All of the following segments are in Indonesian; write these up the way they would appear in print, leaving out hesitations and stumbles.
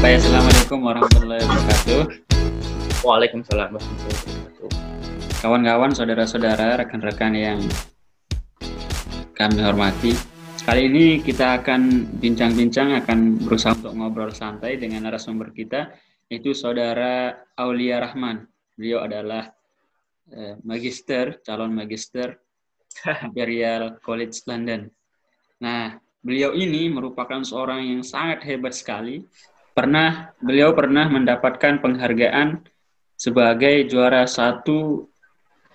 Baik, Assalamualaikum warahmatullahi wabarakatuh. Waalaikumsalam warahmatullahi wabarakatuh. Kawan-kawan, saudara-saudara, rekan-rekan yang kami hormati. Kali ini kita akan bincang-bincang, akan berusaha untuk ngobrol santai dengan narasumber kita, yaitu Saudara Aulia Rahman. Beliau adalah calon magister Imperial College London. Nah, beliau ini merupakan seorang yang sangat hebat sekali. Beliau pernah mendapatkan penghargaan sebagai juara satu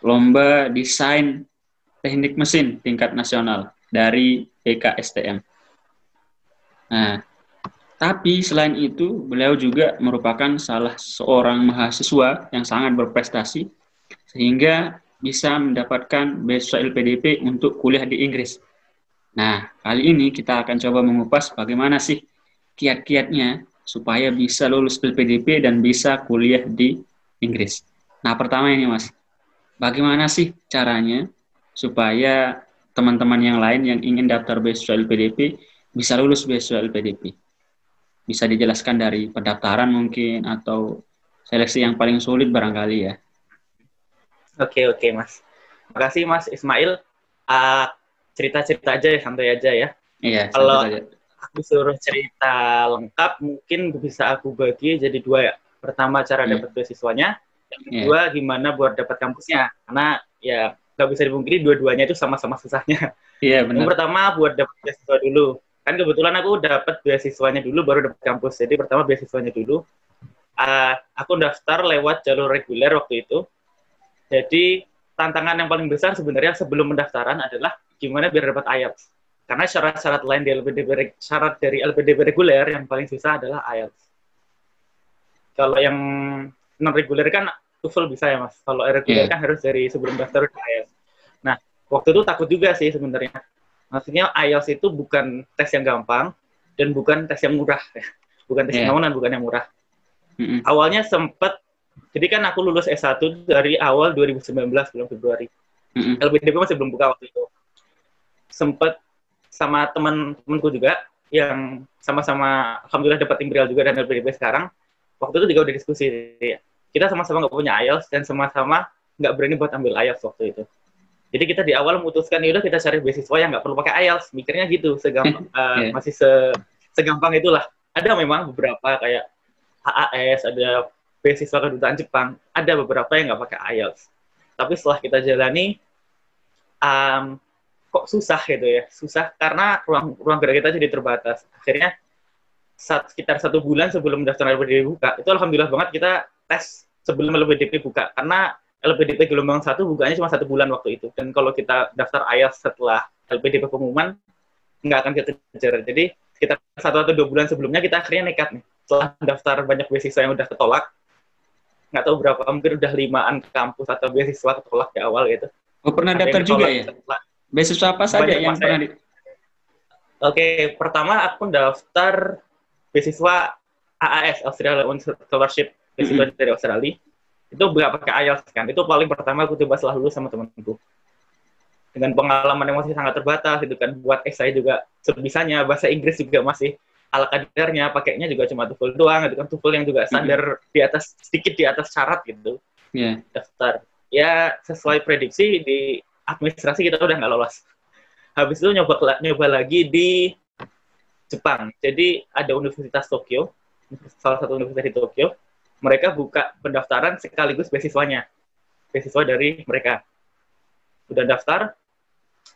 lomba desain teknik mesin tingkat nasional dari BKSTM. Nah, tapi selain itu, beliau juga merupakan salah seorang mahasiswa yang sangat berprestasi sehingga bisa mendapatkan beasiswa LPDP untuk kuliah di Inggris. Nah, kali ini kita akan coba mengupas bagaimana sih kiat-kiatnya supaya bisa lulus LPDP dan bisa kuliah di Inggris. Nah, pertama ini Mas, bagaimana sih caranya supaya teman-teman yang lain yang ingin daftar beasiswa LPDP bisa lulus beasiswa LPDP? Bisa dijelaskan dari pendaftaran mungkin atau seleksi yang paling sulit barangkali ya? Oke, Mas. Makasih Mas Ismail. Cerita-cerita aja ya, santai aja ya. Iya, Kalau santai saja. aku suruh cerita lengkap, mungkin bisa aku bagi jadi dua ya. Pertama, cara dapat beasiswanya. Yang kedua, gimana buat dapat kampusnya. Karena ya nggak bisa dipungkiri dua-duanya itu sama-sama susahnya. Iya, benar. Yang pertama, buat dapat beasiswa dulu. Kan kebetulan aku dapat beasiswanya dulu, baru dapat kampus. Jadi pertama beasiswanya dulu. Aku daftar lewat jalur reguler waktu itu. Jadi tantangan yang paling besar sebenarnya sebelum pendaftaran adalah gimana biar dapat IELTS. Karena syarat-syarat lain syarat dari LPDP reguler yang paling susah adalah IELTS. Kalau yang non reguler kan TOEFL bisa ya Mas. Kalau reguler kan harus dari sebelum daftar udah IELTS. Nah, waktu itu takut juga sih sebenarnya. Maksudnya IELTS itu bukan tes yang gampang dan bukan tes yang murah. Bukan tes yang gampang dan bukan yang murah. Awalnya sempat, jadi kan aku lulus S1 dari awal 2019 bulan Februari. LPDP masih belum buka waktu itu. Sempat sama teman-temanku juga yang sama-sama alhamdulillah dapat Imperial juga dan LPDP sekarang. Waktu itu juga udah diskusi. Kita sama-sama nggak punya IELTS dan sama-sama nggak berani buat ambil IELTS waktu itu. Jadi kita di awal memutuskan yaudah kita cari beasiswa yang nggak perlu pakai IELTS. Mikirnya gitu, masih segampang itulah. Ada memang beberapa kayak HAS, ada beasiswa kedutaan Jepang, ada beberapa yang nggak pakai IELTS. Tapi setelah kita jalani, kok susah gitu ya. Susah karena ruang gerak kita jadi terbatas. Akhirnya sekitar 1 bulan sebelum daftar LPDP buka, itu alhamdulillah banget kita tes sebelum LPDP buka. Karena LPDP gelombang 1 bukanya cuma 1 bulan waktu itu. Dan kalau kita daftar IELTS setelah LPDP pengumuman, nggak akan kejar. Jadi sekitar 1 atau 2 bulan sebelumnya kita akhirnya nekat nih. Setelah daftar banyak beasiswa yang udah ketolak, nggak tahu berapa, mungkin udah 5-an kampus atau beasiswa ketolak di awal gitu. Oh, pernah daftar juga ya? Beasiswa apa saja yang pernah Oke, pertama aku daftar beasiswa AAS, Australian Scholarship, beasiswa dari Australia. Itu nggak pakai IELTS kan. Itu paling pertama aku coba setelah lulus sama temanku. Dengan pengalaman yang masih sangat terbatas, itu kan buat essay juga sebisanya, bahasa Inggris juga masih ala kadarnya, pakainya juga cuma TOEFL doang, itu kan TOEFL yang juga standar sedikit di atas syarat gitu. Daftar. Ya sesuai prediksi di administrasi kita udah nggak lolos. Habis itu nyoba lagi di Jepang. Jadi ada Universitas Tokyo, salah satu universitas di Tokyo, mereka buka pendaftaran sekaligus beasiswanya. Beasiswa dari mereka. Udah daftar,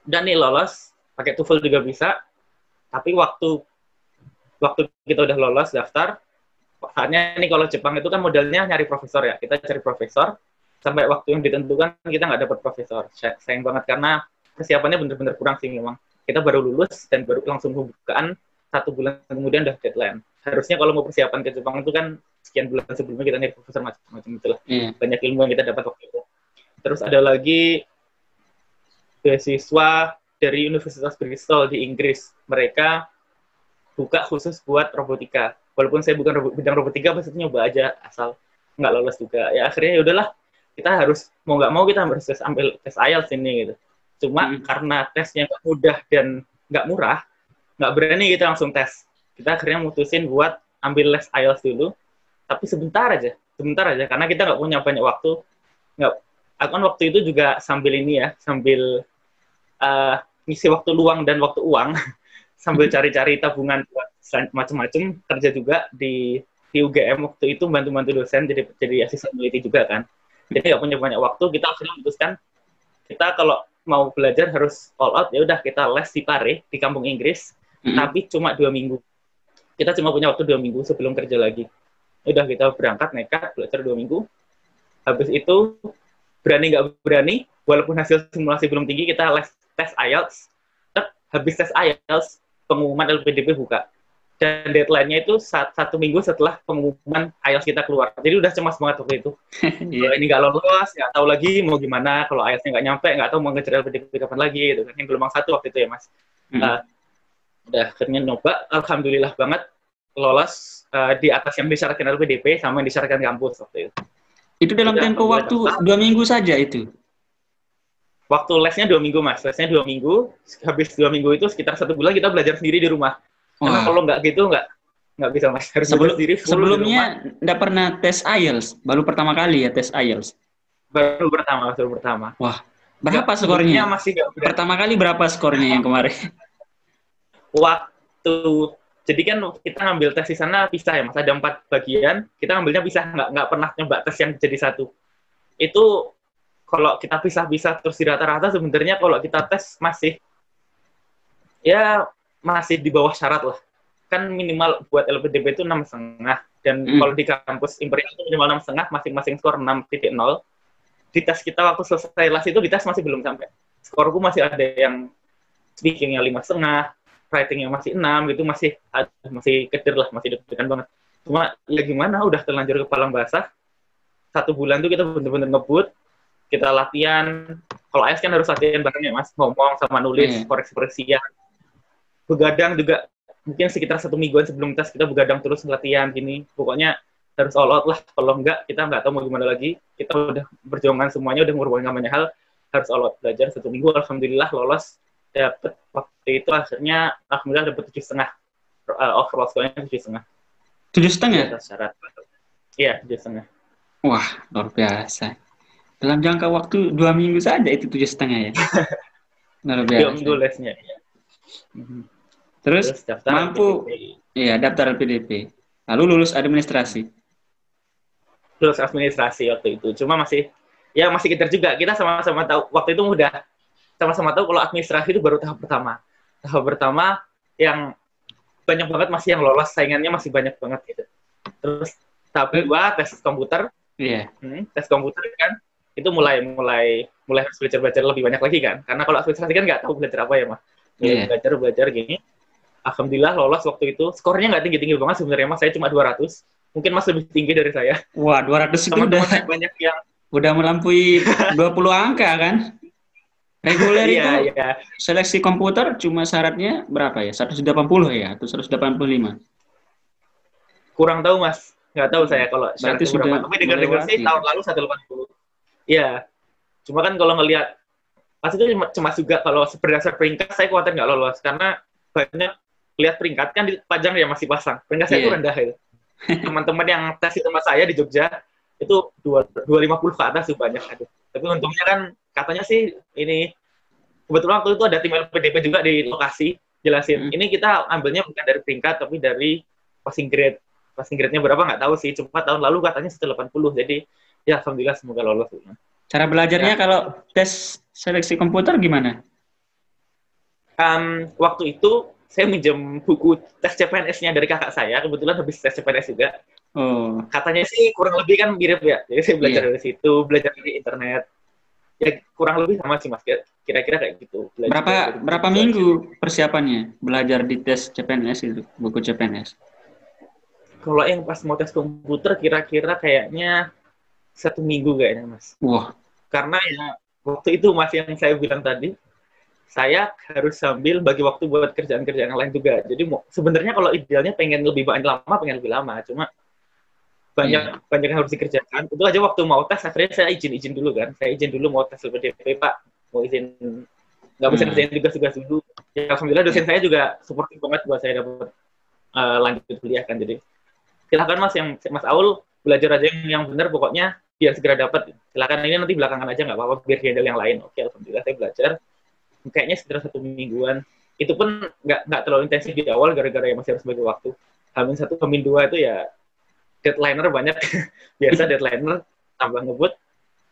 dan nih lolos, pakai TOEFL juga bisa, tapi waktu kita udah lolos daftar, saatnya nih kalau Jepang itu kan modelnya nyari profesor ya, kita cari profesor, sampai waktu yang ditentukan kita nggak dapat profesor. Sayang banget karena persiapannya bener-bener kurang sih memang. Kita baru lulus dan baru langsung bukaan 1 bulan kemudian udah deadline. Harusnya kalau mau persiapan ke Jepang itu kan sekian bulan sebelumnya kita nyari profesor macam-macam itulah. Banyak ilmu yang kita dapat waktu itu. Terus ada lagi beasiswa dari Universitas Bristol di Inggris. Mereka buka khusus buat robotika. Walaupun saya bukan bidang robotika, maksudnya nyoba aja asal nggak lolos juga. Ya akhirnya ya udahlah, kita harus mau nggak mau kita harus ambil tes IELTS ini gitu. Cuma karena tesnya nggak mudah dan nggak murah, nggak berani kita langsung tes. Kita akhirnya mutusin buat ambil les IELTS dulu, tapi sebentar aja, karena kita nggak punya banyak waktu. Nggak, aku kan waktu itu juga sambil ini ya, sambil ngisi waktu luang dan waktu uang, sambil cari-cari tabungan buat macam-macam, kerja juga di UGM waktu itu, bantu-bantu dosen, jadi asisten peneliti juga kan. Jadi nggak punya banyak waktu, kita akhirnya memutuskan, kita kalau mau belajar harus all out, ya udah kita les di Pare, di kampung Inggris, tapi cuma 2 minggu. Kita cuma punya waktu 2 minggu sebelum kerja lagi. Udah kita berangkat, nekat, belajar 2 minggu. Habis itu, berani nggak berani, walaupun hasil simulasi belum tinggi, kita les tes IELTS. Habis tes IELTS, pengumuman LPDP buka. Dan deadline-nya itu 1 minggu setelah pengumuman IELTS kita keluar. Jadi udah cemas banget waktu itu. Kalau ini nggak lolos, nggak tahu lagi mau gimana. Kalau IELTS-nya nggak nyampe, nggak tahu mau ngejar LPDP kapan lagi. Gitu. Yang gelombang 1 waktu itu ya, Mas. Udah akhirnya nyoba, alhamdulillah banget lolos di atas yang disyaratkan LPDP sama yang disyaratkan kampus waktu itu. Itu dalam tempo waktu 2 minggu saja itu? Waktu lesnya 2 minggu, Mas. Lesnya 2 minggu. Habis 2 minggu itu sekitar 1 bulan kita belajar sendiri di rumah. Karena kalau nggak gitu nggak bisa, Mas. Harus belajar sendiri. Sebelumnya nggak pernah tes IELTS? Baru pertama kali ya tes IELTS? Baru pertama. Wah, berapa skornya? Masih pertama kali berapa skornya yang kemarin? Jadi kan kita ngambil tes di sana pisah ya, Mas. Ada 4 bagian, kita ngambilnya pisah, nggak pernah nyoba tes yang jadi satu. Itu kalau kita pisah-pisah terus di rata-rata, sebenarnya kalau kita tes masih di bawah syarat lah. Kan minimal buat LPDP itu 6,5, dan kalau di kampus Imperial itu minimal 6,5, masing-masing skor 6.0. Di tes kita waktu selesai les itu, di tes masih belum sampai. Skorku masih ada yang speaking-nya 5,5, writing-nya masih 6, gitu, masih keder lah, masih deg-degan banget. Cuma ya gimana, udah terlanjur kepala basah. 1 bulan tuh kita bener-bener ngebut, kita latihan. Kalau IELTS kan harus latihan bareng ya, Mas, ngomong sama nulis, koreksi-koreksian. Begadang juga, mungkin sekitar 1 mingguan sebelum tes kita begadang terus latihan gini. Pokoknya harus all out lah, kalau enggak kita nggak tahu mau gimana lagi. Kita udah perjuangan semuanya, udah ngorbanin banyak hal, harus all out belajar 1 minggu. Alhamdulillah lolos, dapet waktu itu akhirnya alhamdulillah dapet 7,5, overall skornya 7,5. 7,5? Syarat. Iya, 7,5. Wah, luar biasa. Dalam jangka waktu 2 minggu saja itu 7,5 ya. Luar biasa. 2 minggu lesnya. Terus mampu daftar LPDP. Lalu lulus administrasi. Lulus administrasi waktu itu. Cuma masih kejar juga. Kita sama-sama tahu waktu itu udah sama-sama tahu kalau administrasi itu baru tahap pertama. Tahap pertama yang banyak banget masih yang lolos, saingannya masih banyak banget gitu. Terus tahap kedua tes komputer. Iya. Tes komputer kan itu mulai harus belajar lebih banyak lagi kan. Karena kalau administrasi kan nggak tahu belajar apa ya, Mas. Belajar gini. Alhamdulillah lolos waktu itu. Skornya nggak tinggi-tinggi banget sebenarnya, Mas. Saya cuma 200. Mungkin Mas lebih tinggi dari saya. Wah, 200 itu banyak yang udah melampaui 20 angka kan? Reguler itu seleksi komputer cuma syaratnya berapa ya? 180 ya atau 185? Kurang tahu, Mas. Nggak tahu saya kalau syaratnya berapa. Tapi dengar-dengar sih tahun lalu 180. Iya. Cuma kan kalau ngelihat pas itu cemas juga kalau berdasar peringkat, saya khawatir nggak lolos karena banyak lihat peringkat kan dipajang ya masih pasang. Peringkat saya itu rendah itu. Teman-teman yang tes di tempat saya di Jogja itu 250 ke atas tuh banyak. Tapi untungnya kan katanya sih ini kebetulan waktu itu ada tim LPDP juga di lokasi jelasin. Ini kita ambilnya bukan dari peringkat tapi dari passing grade. Passing grade-nya berapa nggak tahu sih. Cuma tahun lalu katanya 180. Jadi ya alhamdulillah semoga lolos. Cara belajarnya kalau tes seleksi komputer gimana? Waktu itu saya minjem buku tes CPNS-nya dari kakak saya. Kebetulan habis tes CPNS juga. Oh. Katanya sih kurang lebih kan mirip ya. Jadi saya belajar dari situ, belajar dari internet. Ya kurang lebih sama sih, Mas. Kira-kira kayak gitu. Berapa minggu persiapannya belajar di tes CPNS itu, buku CPNS? Kalau yang pas mau tes komputer kira-kira kayaknya 1 minggu kayaknya, Mas. Wah. Karena ya waktu itu Mas yang saya bilang tadi, saya harus sambil bagi waktu buat kerjaan-kerjaan yang lain juga. Jadi sebenarnya kalau idealnya pengen lebih lebih lama. Cuma banyak yang harus dikerjakan. Itu aja waktu mau tes, akhirnya saya izin dulu kan. Saya izin dulu mau tes LPDP, Pak. Mau izin, nggak bisa kerjain tugas-tugas dulu. Ya, alhamdulillah dosen saya juga supportif banget buat saya dapat lanjut kuliah kan. Jadi Silakan Mas, yang Mas Aul belajar aja yang benar, pokoknya biar segera dapat. Silakan, ini nanti belakangan aja nggak apa-apa, biar handle yang lain. Oke, alhamdulillah saya belajar. Kayaknya sekitar 1 mingguan. Itu pun nggak terlalu intensif di awal, gara-gara ya masih harus bagi waktu. Hamin 1, Hamin 2 itu ya deadliner banyak. Biasa deadliner, tambah ngebut,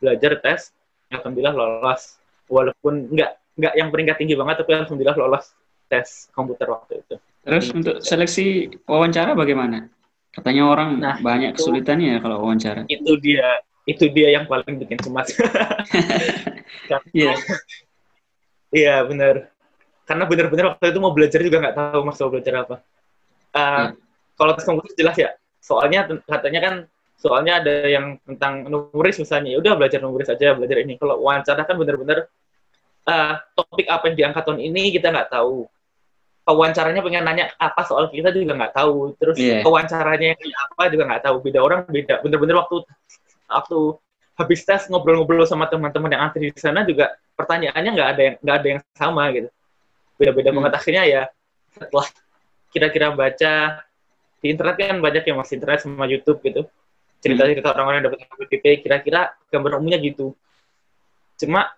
belajar, tes, alhamdulillah lolos. Walaupun nggak yang peringkat tinggi banget, tapi alhamdulillah lolos tes komputer waktu itu. Terus untuk seleksi wawancara bagaimana? Katanya orang banyak kesulitannya ya kalau wawancara. Itu dia yang paling bikin cemas. Iya. Iya, benar. Karena benar-benar waktu itu mau belajar juga nggak tahu Mas mau belajar apa. Kalau tes komputer jelas ya. Soalnya katanya kan soalnya ada yang tentang numeris misalnya. Ya udah belajar numeris aja, belajar ini. Kalau wawancara kan benar-benar topik apa yang diangkat tahun ini kita nggak tahu. Pewawancaranya pengen nanya apa soal kita juga nggak tahu. Terus pewawancaranya apa juga nggak tahu. Beda orang beda. Bener-bener waktu habis tes ngobrol-ngobrol sama teman-teman yang antri di sana juga pertanyaannya nggak ada yang sama gitu. Beda-beda banget. Akhirnya ya setelah kira-kira baca di internet kan banyak ya Mas, internet sama YouTube gitu. Cerita-cerita orang-orang yang dapat LPDP, kira-kira gambar umumnya gitu. Cuma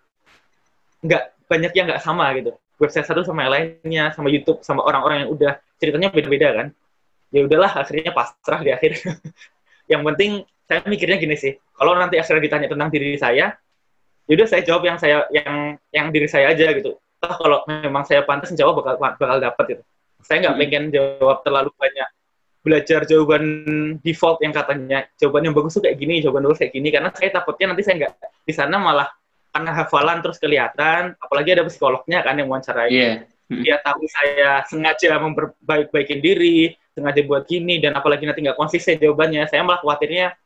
banyak yang nggak sama gitu. Website satu sama yang lainnya, sama YouTube, sama orang-orang yang udah ceritanya beda-beda kan. Ya udahlah, akhirnya pasrah di akhir. Yang penting saya mikirnya gini sih, kalau nanti akhirnya ditanya tentang diri saya, yaudah saya jawab yang diri saya aja gitu. Kalau memang saya pantas jawab bakal dapat gitu. Saya nggak pengen jawab terlalu banyak, belajar jawaban default yang katanya jawaban yang bagus tuh kayak gini, jawaban bagus kayak gini, karena saya takutnya nanti saya nggak di sana malah karena hafalan terus kelihatan, apalagi ada psikolognya kan yang wawancarai. Dia tahu saya sengaja memperbaikin diri, sengaja buat gini, dan apalagi nanti nggak konsisten jawabannya, saya malah khawatirnya,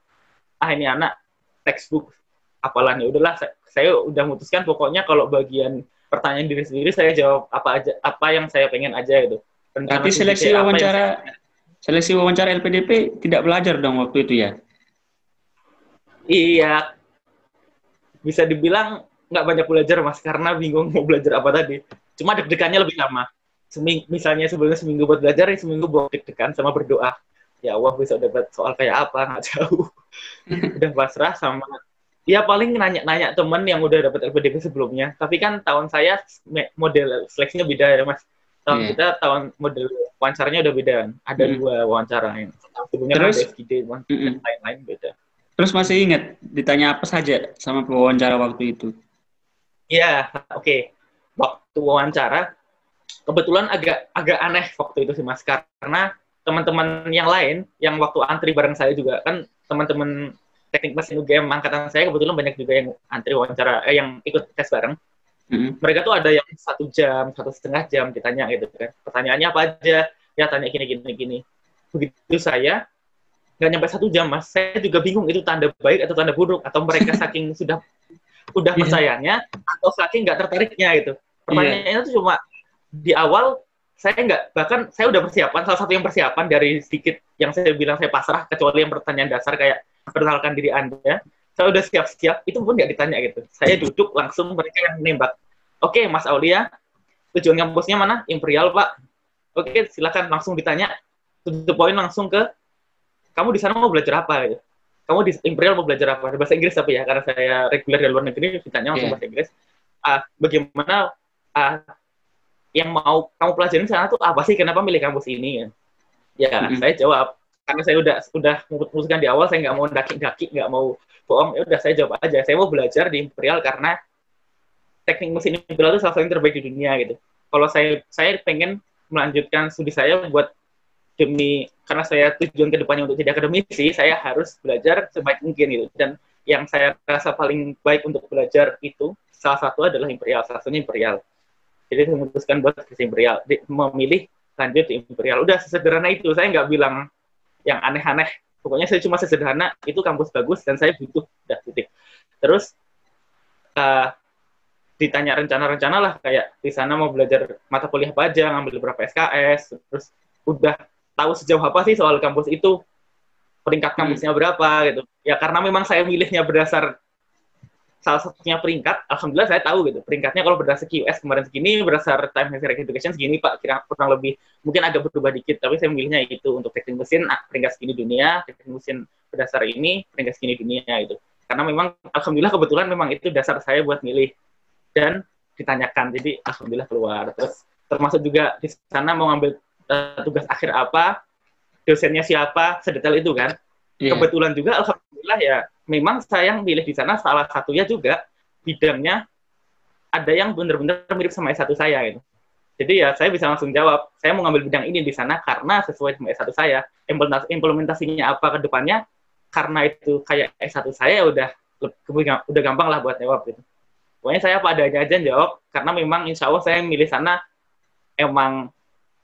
ini anak textbook hafalan. Ya udahlah, saya udah memutuskan pokoknya kalau bagian pertanyaan diri sendiri saya jawab apa yang saya pengen aja gitu. Tapi seleksi wawancara LPDP tidak belajar dong waktu itu ya? Iya, bisa dibilang nggak banyak belajar Mas, karena bingung mau belajar apa tadi. Cuma deg-degannya lebih lama. Misalnya sebelumnya seminggu buat belajar, seminggu buat deg-degan sama berdoa. Ya Allah, bisa dapat soal kayak apa, nggak jauh. Udah pasrah sama, ya paling nanya-nanya temen yang udah dapat LPDP sebelumnya. Tapi kan tahun saya model seleksinya beda ya Mas. Tahun kita tahun model wawancaranya udah beda. Ada 2 wawancara. Sebelumnya terus, kan FGD, lain-lain beda. Terus masih ingat ditanya apa saja sama pewawancara waktu itu? Ya, oke. Waktu wawancara, kebetulan agak aneh waktu itu sih Mas. Karena teman-teman yang lain, yang waktu antri bareng saya juga, kan teman-teman teknik mesin UGM angkatan saya kebetulan banyak juga yang antri wawancara, yang ikut tes bareng. Mereka tuh ada yang 1 jam, 1,5 jam ditanya gitu kan. Pertanyaannya apa aja? Ya tanya gini. Begitu saya nggak nyampe 1 jam Mas, saya juga bingung itu tanda baik atau tanda buruk, atau mereka saking sudah percayanya atau saking nggak tertariknya gitu. Pertanyaannya tuh cuma di awal bahkan saya udah persiapan, salah satu yang persiapan dari sedikit yang saya bilang saya pasrah, kecuali yang pertanyaan dasar kayak perkenalkan diri Anda, saya udah siap-siap, itu pun nggak ditanya gitu. Saya duduk langsung mereka yang nembak. Oke, Mas Aulia, tujuan kampusnya mana? Imperial, Pak. Oke, silakan langsung ditanya. To the point langsung ke, kamu di sana mau belajar apa? Gitu. Kamu di Imperial mau belajar apa? Bahasa Inggris tapi ya, karena saya reguler dari luar negeri, ditanya langsung bahasa Inggris. Bagaimana yang mau kamu pelajarin sana tuh apa sih? Kenapa milih kampus ini? Ya, saya jawab. Karena saya udah memutuskan di awal, saya nggak mau daki-daki, nggak mau bohong, ya udah saya jawab aja. Saya mau belajar di Imperial karena teknik mesin Imperial itu salah satu yang terbaik di dunia gitu. Kalau saya pengen melanjutkan studi saya buat karena saya tujuan kedepannya untuk jadi akademisi, saya harus belajar sebaik mungkin gitu. Dan yang saya rasa paling baik untuk belajar itu salah satu adalah Imperial, salah satunya Imperial. Jadi saya memutuskan buat ke Imperial, memilih lanjut di Imperial. Udah sesederhana itu, saya nggak bilang yang aneh-aneh. Pokoknya saya cuma sesederhana, itu kampus bagus dan saya butuh, udah titik. Terus ditanya rencana-rencana lah, kayak di sana mau belajar mata kuliah apa aja, ngambil berapa SKS, terus udah tahu sejauh apa sih soal kampus itu, peringkat kampusnya berapa gitu. Ya karena memang saya milihnya berdasar salah satunya peringkat, alhamdulillah saya tahu gitu. Peringkatnya kalau berdasar QS kemarin segini, berdasar time history education segini Pak, kira kurang lebih mungkin agak berubah dikit, tapi saya memilihnya itu untuk teknik mesin peringkat segini dunia, teknik mesin berdasar ini peringkat segini dunia itu. Karena memang alhamdulillah kebetulan memang itu dasar saya buat milih dan ditanyakan, jadi alhamdulillah keluar. Terus termasuk juga di sana mau ngambil tugas akhir apa, dosennya siapa, sedetail itu kan. Yeah. Kebetulan juga alhamdulillah ya memang saya yang pilih di sana salah satunya juga bidangnya ada yang benar-benar mirip sama S1 saya gitu. Jadi ya saya bisa langsung jawab, saya mau ngambil bidang ini di sana karena sesuai sama S1 saya. Implementasinya apa ke depannya, karena itu kayak S1 saya udah gampang lah buat jawab gitu. Pokoknya saya apa adanya aja jawab, karena memang insya Allah saya milih sana emang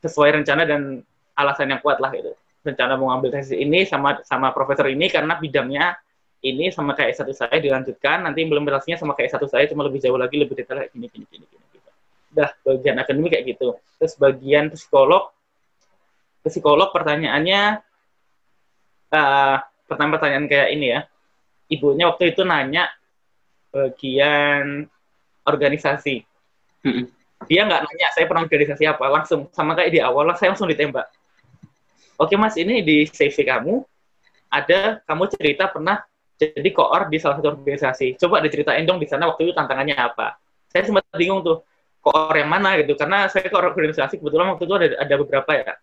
sesuai rencana dan alasan yang kuat lah gitu. Rencana mau ngambil tesis ini sama profesor ini karena bidangnya ini sama kayak S1 saya dilanjutkan, nanti implementasinya sama kayak S1 saya cuma lebih jauh lagi, lebih detail kayak gini. Udah bagian akademik kayak gitu. Terus bagian psikolog pertanyaannya pertanyaan kayak ini ya. Ibunya waktu itu nanya bagian organisasi. Dia nggak nanya saya pernah organisasi apa, langsung sama kayak di awal saya langsung ditembak. Oke Mas, ini di CV kamu ada kamu cerita pernah jadi koor di salah satu organisasi. Coba diceritain dong di sana waktu itu tantangannya apa. Saya sempat bingung tuh, koor yang mana gitu, karena saya koor organisasi kebetulan waktu itu ada beberapa ya.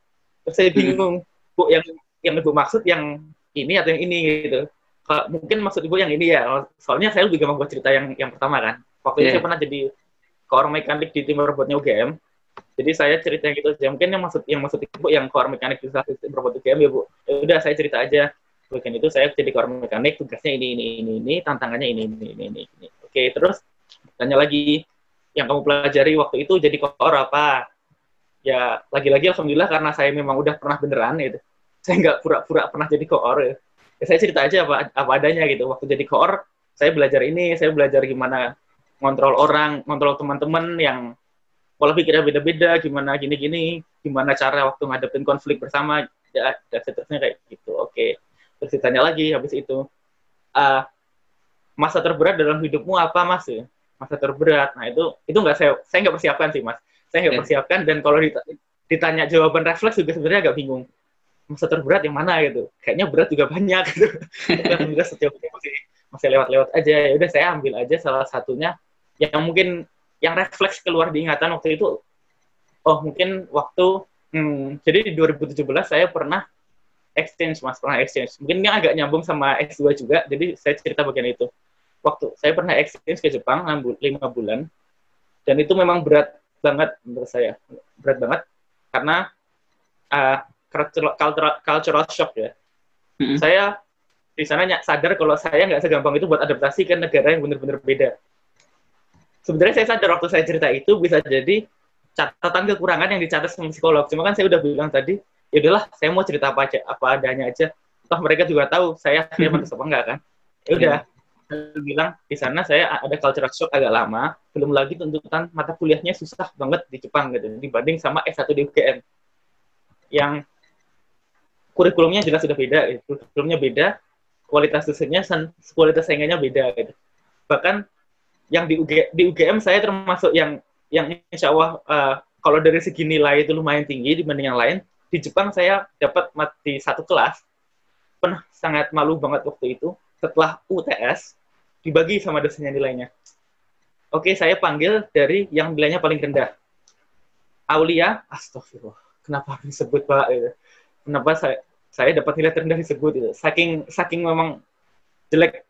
Terus saya bingung, Bu, yang Ibu maksud yang ini atau yang ini gitu. Mungkin maksud Ibu yang ini ya. Soalnya saya lebih gampang buat cerita yang pertama kan. Waktu itu saya pernah jadi koor mekanik di tim robotnya UGM. Jadi saya cerita gitu aja. Mungkin yang maksud Ibu yang koor mekanik di salah satu robot UGM ya Bu. Ya udah saya cerita aja. Bagian itu saya jadi koor mekanik, tugasnya ini, tantangannya ini. Oke, terus tanya lagi, yang kamu pelajari waktu itu jadi koor apa? Ya lagi-lagi alhamdulillah karena saya memang udah pernah beneran gitu. Saya nggak pura-pura pernah jadi koor ya. Saya cerita aja apa adanya gitu. Waktu jadi koor saya belajar ini, saya belajar gimana ngontrol orang, ngontrol teman-teman yang pola pikirnya beda-beda, gimana gini-gini, gimana cara waktu ngadepin konflik bersama, ya, dan seterusnya kayak gitu. Oke. Terus ditanya lagi habis itu, masa terberat dalam hidupmu apa Mas? Ya? Masa terberat. Nah itu nggak saya nggak persiapkan sih Mas. Saya nggak persiapkan, dan kalau ditanya jawaban refleks juga sebenarnya agak bingung. Masa terberat yang mana gitu? Kayaknya berat juga banyak gitu. Alhamdulillah sejauh ini masih lewat-lewat aja. Ya udah saya ambil aja salah satunya yang mungkin yang refleks keluar di ingatan waktu itu. Oh mungkin waktu jadi di 2017 saya pernah exchange Mas, Mungkin ini agak nyambung sama S2 juga, jadi saya cerita bagian itu. Waktu saya pernah exchange ke Jepang 5 bulan, dan itu memang berat banget menurut saya. Berat banget, karena cultural shock ya. Saya di sana sadar kalau saya nggak segampang itu buat adaptasi ke negara yang benar-benar beda. Sebenarnya saya sadar waktu saya cerita itu bisa jadi catatan kekurangan yang dicatat sama psikolog. Cuma kan saya udah bilang tadi, ya udahlah saya mau cerita apa adanya aja. Toh mereka juga tahu saya pantas apa enggak kan. Ya udah, saya bilang di sana saya ada culture shock agak lama, belum lagi tuntutan mata kuliahnya susah banget di Jepang gitu dibanding sama S1 di UGM. Yang kurikulumnya jelas sudah beda, kurikulumnya beda, kualitas dosennya kualitas saingannya beda gitu. Bahkan yang di UGM saya termasuk yang insya Allah kalau dari segi nilai itu lumayan tinggi dibanding yang lain. Di Jepang saya dapat di satu kelas, pernah sangat malu banget waktu itu, setelah UTS, dibagi sama dosennya nilainya. Oke, saya panggil dari yang nilainya paling rendah. Aulia, astagfirullah, kenapa disebut Pak? Kenapa saya dapat nilai terendah disebut itu? Saking memang jelek,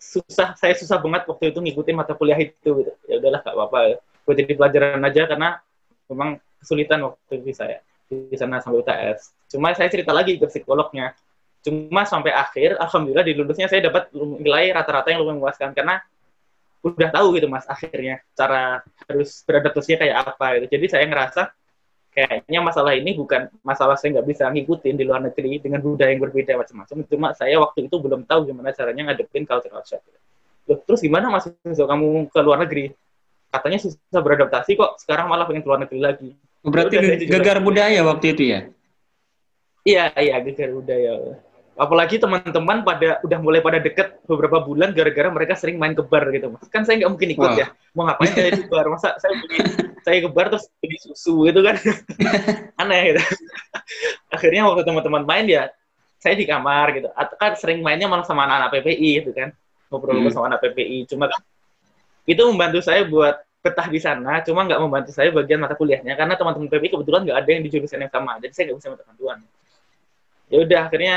saya susah banget waktu itu ngikutin mata kuliah itu gitu. Ya udahlah gak apa-apa ya. Gue jadi pelajaran aja karena memang kesulitan waktu itu saya di sana sampai UTS. Cuma saya cerita lagi ke psikolognya. Cuma sampai akhir alhamdulillah di lulusnya saya dapat nilai rata-rata yang lumayan memuaskan karena udah tahu gitu Mas akhirnya cara harus beradaptasinya kayak apa gitu. Jadi saya ngerasa kayaknya masalah ini bukan masalah saya nggak bisa ngikutin di luar negeri dengan budaya yang berbeda macam-macam. Cuma saya waktu itu belum tahu gimana caranya ngadepin cultural shock. Loh, terus gimana Mas kamu ke luar negeri? Katanya susah beradaptasi kok, sekarang malah pengen ke luar negeri lagi. Berarti gegar budaya waktu itu ya? Iya, gegar budaya. Apalagi teman-teman udah mulai pada deket beberapa bulan gara-gara mereka sering main ke bar gitu mas. Kan saya nggak mungkin ikut ya. Mau ngapain saya di bar? Masa saya ke bar terus beli susu gitu kan? Aneh gitu. Akhirnya waktu teman-teman main ya saya di kamar gitu. Atau kan sering mainnya malah sama anak-anak PPI gitu kan. Ngobrol sama anak PPI. Cuma kan itu membantu saya buat betah di sana. Cuma nggak membantu saya bagian mata kuliahnya karena teman-teman PPI kebetulan nggak ada yang di jurusan yang sama. Jadi saya nggak bisa minta bantuan. Ya udah akhirnya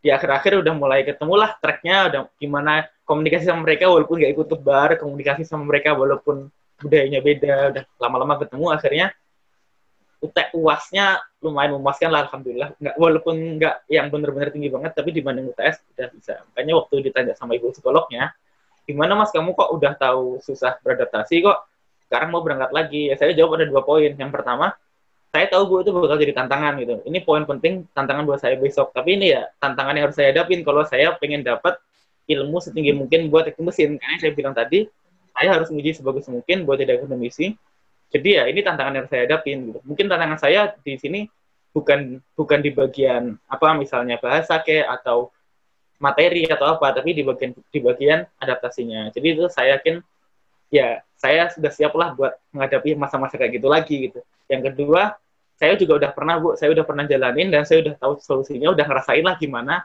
di akhir-akhir udah mulai ketemulah tracknya, udah gimana komunikasi sama mereka walaupun nggak ikut ke bar, komunikasi sama mereka walaupun budayanya beda, udah lama-lama ketemu akhirnya UAS-nya lumayan memuaskan lah alhamdulillah. Walaupun nggak yang benar-benar tinggi banget, tapi dibanding UTS udah bisa. Makanya waktu ditanya sama ibu psikolognya, gimana mas kamu kok udah tahu susah beradaptasi kok sekarang mau berangkat lagi? Ya saya jawab ada 2 poin. Yang pertama, saya tahu Bu itu bakal jadi tantangan gitu. Ini poin penting, tantangan buat saya besok. Tapi ini ya tantangan yang harus saya hadapin kalau saya pengen dapat ilmu setinggi mungkin buat teknik mesin. Karena saya bilang tadi, saya harus menguji sebagus mungkin buat jadi akademisi. Jadi ya ini tantangan yang harus saya hadapin gitu. Mungkin tantangan saya di sini bukan di bagian apa misalnya bahasa atau materi atau apa, tapi di bagian adaptasinya. Jadi itu saya yakin ya saya sudah siap lah buat menghadapi masa-masa kayak gitu lagi gitu. Yang kedua, saya juga udah pernah Bu, saya udah pernah jalanin dan saya udah tahu solusinya, udah ngerasain lah gimana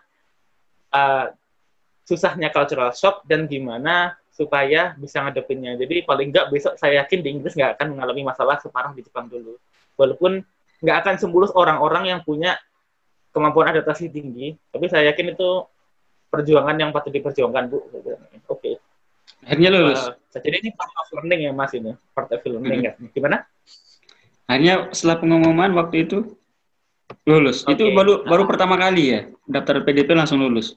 susahnya cultural shock dan gimana supaya bisa ngadepinnya. Jadi paling nggak besok saya yakin di Inggris nggak akan mengalami masalah separah di Jepang dulu. Walaupun nggak akan semulus orang-orang yang punya kemampuan adaptasi tinggi, tapi saya yakin itu perjuangan yang patut diperjuangkan Bu. Oke. Akhirnya lulus. Jadi ini part of learning ya Mas ini, part of learning ya. Gimana? Akhirnya setelah pengumuman waktu itu lulus. Okay. Itu baru pertama kali ya daftar PDP langsung lulus.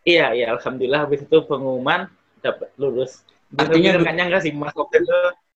Iya, alhamdulillah habis itu pengumuman dapat lulus. Artinya kan enggak sih Mas waktu itu